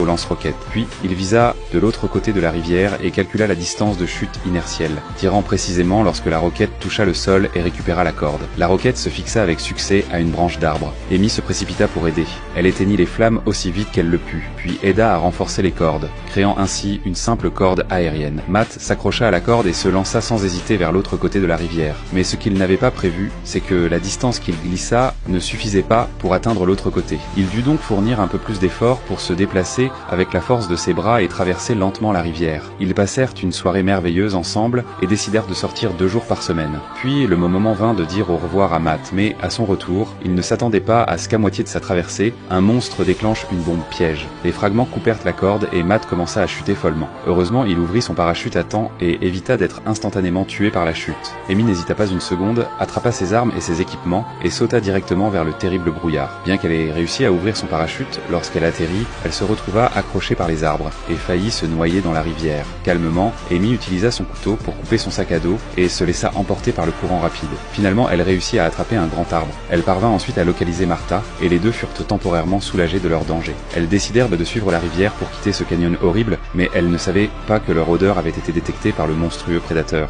au lance-roquettes. Puis, il visa de l'autre côté de la rivière et calcula la distance de chute inertielle, tirant précisément lorsque la roquette toucha le sol et récupéra la corde. La roquette se fixa avec succès à une branche d'arbre. Amy se précipita pour aider. Elle éteignit les flammes aussi vite qu'elle le put, puis aida à renforcer les cordes, créant ainsi une simple corde aérienne. Matt s'accrocha à la corde et se lança sans hésiter vers l'autre côté de la rivière. Mais ce qu'il n'avait pas prévu, c'est que la distance qu'il glissa ne suffisait pas pour atteindre l'autre côté. Il dut donc fournir un peu plus d'efforts pour se déplacer avec la force de ses bras et traverser lentement la rivière. Ils passèrent une soirée merveilleuse ensemble et décidèrent de sortir 2 jours par semaine. Puis le moment vint de dire au revoir à Matt, mais à son retour, il ne s'attendait pas à ce qu'à moitié de sa traversée, un monstre déclenche une bombe piège. Les fragments coupèrent la corde et Matt commença à chuter follement. Heureusement, il ouvrit son parachute à temps et évita d'être instantanément tué par la chute. Amy n'hésita pas une seconde, attrapa ses armes et ses équipements et sauta directement vers le terrible brouillard. Bien qu'elle ait réussi à ouvrir son parachute, lorsqu'elle atterrit, elle se retrouva accrochée par les arbres et faillit se noyer dans la rivière. Calmement, Amy utilisa son couteau pour couper son sac à dos et se laissa emporter par le courant rapide. Finalement, elle réussit à attraper un grand arbre. Elle parvint ensuite à localiser Martha et les deux furent temporairement soulagés de leur danger. Elles décidèrent de suivre la rivière pour quitter ce canyon horrible, mais elles ne savaient pas que leur odeur avait été détectée par le monstrueux prédateur.